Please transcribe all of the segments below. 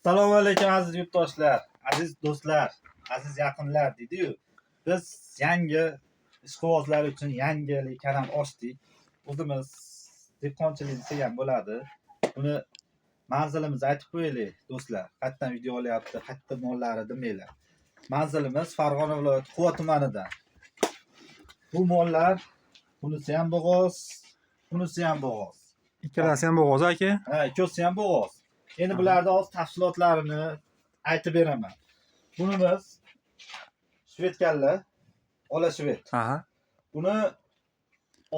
Assalomu alaykum aziz yurtdoshlar, aziz do'stlar, aziz yaqinlar dedi-yu. Biz yangi ishqibozlar uchun yangi kanal ochdik. O'zimiz dehqonchilik degan bo'ladi. Buni manzilimizni aytib qo'yaylik do'stlar. Qayerdan video olyapti, qayerda mollari demanglar. Manzilimiz Farg'ona viloyati Quva tumanidan. Bu mollar bunisi ham bo'g'oz, bunisi ham bo'g'oz. Ikkalasi ham bo'g'oz aka? Ha, ikkalasi ham bo'g'oz. Endi bularning o'z tafsilotlarini aytib beraman. Bunimiz shvedkalla, ola shved. Aha. Buni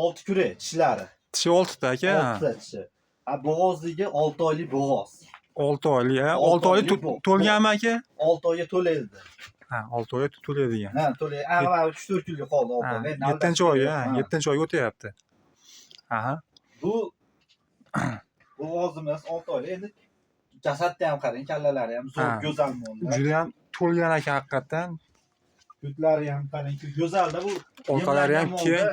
6 kurak tishlari. Tishi 6 ta aka. 6 ta tishi. Ha, bo'g'ozligi 6 oylik bo'g'oz. 6 oylik, ha? 6 oylik to'lganmi aka? 6 oyga to'laydi. Ha, 6 oyga to'laydigan. Ha, to'laydi. Avval 3-4 kunga qoldi 6 oy. 7-oyga, 7-oyga o'tyapti. Aha. Bu bo'g'ozimiz 6 oylik. Endi jasadda ham qarang, kallalari ham zo'r, go'zal mollar. Juda ham to'lgan aka haqiqatan. Yutlari ham qarang, go'zalda bu. Orqalari ham keng,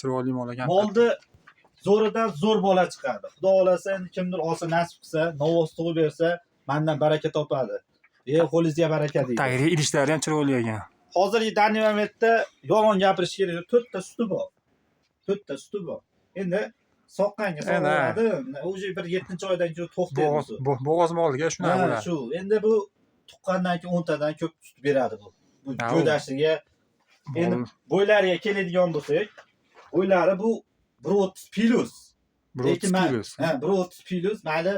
chiroyli mol ekan. Molni zo'ridan zo'r bola chiqadi. Xudo xolasa endi kimdir olsa nasib qilsa, novoz tug'ib bersa, mendan baraka topadi. Qo'lingizga baraka deydi. Tagri idishlari ham chiroyli ekan. Hozirgi danli momentda yolg'on gapirish kerak. 4 ta suti bor. 4 ta suti bor. Endi soqqanga so'radi. O'zi bir 7-oydan keyin to'xtaydi. Bo'g'oz molga shunaqa bo'ladi. Shu. Endi bu tuqqandan keyin 10 tadan ko'p sut beradi bu. Bu go'dashiga. Endi bo'ylariga keladigan bo'lsak, bo'ylari bu 130 plus. 130 plus. Ha, 130 plus. Mayli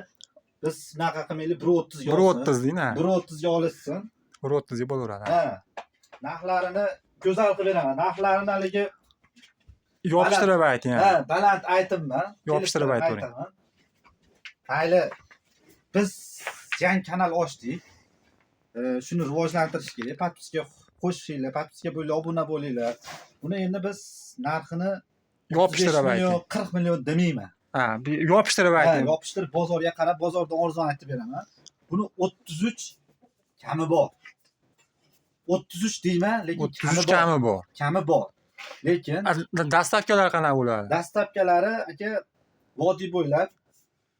biz bunaqa qilmaylik, 130 ga 130 deyna. 130 ga olishsin. 130 ga bo'laveradi. Ha. Narxlarini go'zal qilib beraman. Narxlarini haligi yopishtirib ayting. Ha, baland aytibman. Yopishtirib aytavering. Mayli biz yangi kanal ochdik. Shuni rivojlantirish kerak. Podpiska qo'shinglar, podpiska bo'ylab obuna bo'linglar. Buni endi biz narxini yopishtirib ayting. 40 million demayman. Ha, yopishtirib ayting. Yopishtirib bozorga qarab, bozordan arzon aytib beraman. Buni 33 kami bor. 33 deyman, lekin 33 kami bor. Kami bor. Lekin dastavkalar qanaqa bo'ladi? Dastavkalari aka vodiy bo'ylab,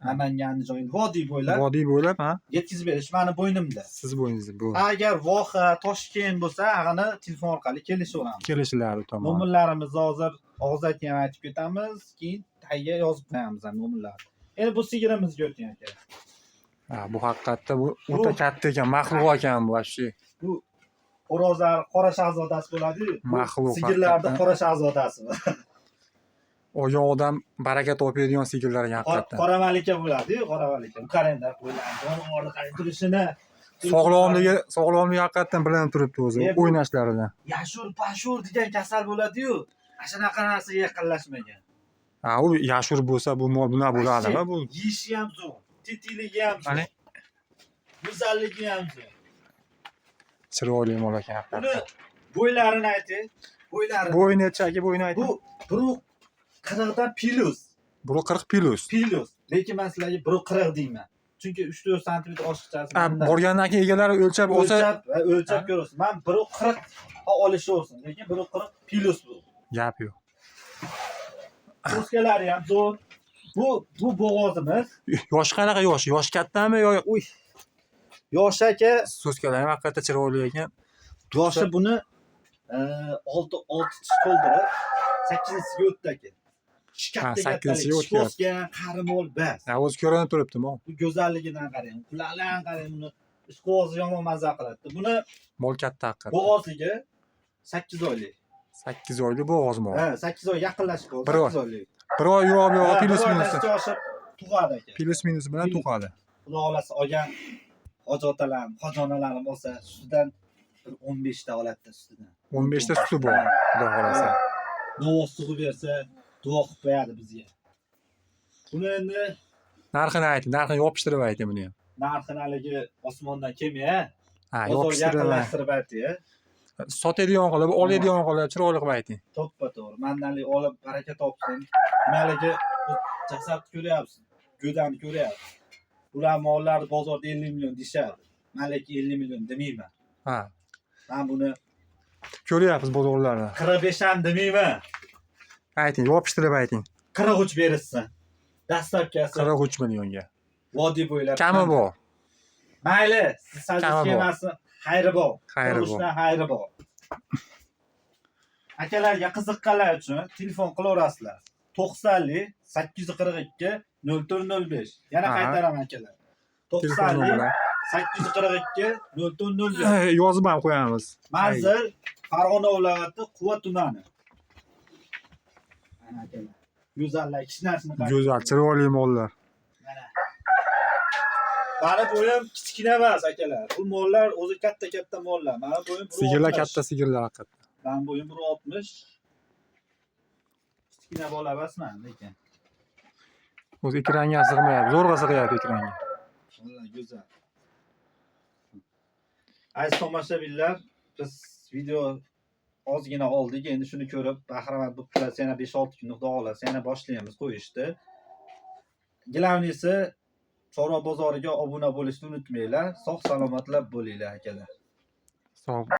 Namangan joyini vodiy bo'ylab. Vodiy bo'ylab, ha? Yetkazib berish meni bo'ynimda. Siz bo'yningizda bu. Agar Voha, Toshkent bo'lsa, ag'ini telefon orqali kelishaveramiz. Kelishiladi tomon. Nomerlarimizni hozir og'iz aytgan aytib ketamiz, keyin tagiga yozib qo'yamiz ham nomerlarni. Endi bu sigirimizga o'tgan aka. Ha, bu haqiqatda bu o'ta katta ekan, maxluq ekan bu вообще. Bu xo'rozlar qora shahzodasi bo'ladi-yu. Maxluq. Sigirlarda qora shahzodasi. Oyog'idan baraka topadigan sigirlar ekan haqiqatdan. Qora malika bo'ladi-yu, qora malika. Qaranglar, qo'ylarni jonivorni qarang turishini. Sog'lomligi haqiqatdan bilinib turibdi o'zi, o'ynashlaridan. Yashur, pashur degan kasal bo'ladi-yu. Shunaqa narsaga yaqinlashmagan. Ha, u yashur bo'lsa, bu mol buna bo'ladimi bu? Yeyishi ham zo'r, tetikligi ham zo'r. Go'zalligi ham zo'r. Chiroyli mol ekan haqiqatdan. Buni bo'ylarini ayting. Bo'ylari. Bo'yi necha aka, bo'yini ayting. Bu 40 dan plus. 140 plus. Plus. Lekin men sizlarga 140 deyman. Chunki 3-4 sm oshiqchasi. Borgandan keyin egalari o'lchab olsa, o'lchab ko'rasiz. Men 140 olishaversin, lekin 140 plus bu. Gap yo'q. O'skalari ham zo'r. Bu bo'g'ozimiz. Yoshi qanaqa yoshi? Yoshi kattami yo? Uy. Yoshi aka, so'skalari ham haqiqatda chiroyli ekan. Yoshi buni 6 tish to'ldirib 8-siga o'tdi aka. Ha, 8-siga o'tdi. Bosgan qarimol bas. Ha, o'zi ko'rinib turibdi-mi? Bu go'zalligidan qarang, qulaqlardan qarang, buni ishqo'zi yomon mazza qiladi. Buni mol katta haqiqatdan. Bo'g'ozligi 8 oylik. 8 oylik bo'g'oz mol. Ha, 8 oy yaqinlashib qoldi, 8 oylik. 1 oy yo'q, plus minus. Tug'adi aka. Plus minus bilan tug'adi. Xudo xolasa olgan hoji otalarim, hoji onalarim bo'lsa, sutidan 15 ta oladi sutidan. 15 ta suti bor, xudo xolasa. Novoz tug'ib bersa, duo qilib qo'yadi bizga. Buni endi narxini ayting, narxini yopishtirib ayting buni ham. Narxini haligi osmondan kelmay, ha, yopishtirib ayting. Sotadigan qilib, oladigan qilib, chiroyli qilib ayting. To'ppa-to'g'ri. Mendan olib baraka topsin. Maligi jasadni ko'ryapsiz, go'dani ko'ryapsiz. Ular mollarni bozorda 50 million deyshadi. Men lekin 50 million demayman. Ha. Men buni ko'ryapmiz bozorlarda. 45 ham demayman. Ayting, yopishtirib ayting. 43 berilsin. Dastavkasi 43 millionga. Vodiy bo'ylab. Kami bor. Mayli, siz Kami sajist bor. kemasi xayri bor. Xayri bor. Urushdan xayri bor. Akalarga qiziqqanlar uchun telefon qilaverasizlar. 90 842 0405. Yana Aha. qaytaraman akalar. Telefon 90 nomeri. 842 0405. Yozib ham qo'yamiz. Manzil Farg'ona viloyati Quva tumani. Mana akalar. Go'zallar kishnasini qarang. Go'zal, chiroyli mollar. Mana. Mana bu ham kichkina emas akalar. Bu mollar o'zi katta mollar. Mana bu ham Sigirlar katta sigirlar haqiqatdan. Mana bu ham 160. Kichkina bola emasman lekin. O'zi ekranga sig'mayapti. Zo'rg'a sig'yapti ekranga. Vallahi go'zal. Aziz tomoshabinlar, biz video ozgina oldik. Endi shuni ko'rib, bahramand bo'liblar. Yana 5-6 kun xudo xolasa yana boshlaymiz qo'yishni. Gilavnisi Chorva bozoriga obuna bo'lishni unutmanglar. Sog' salomatlar bo'linglar akalar. Sog'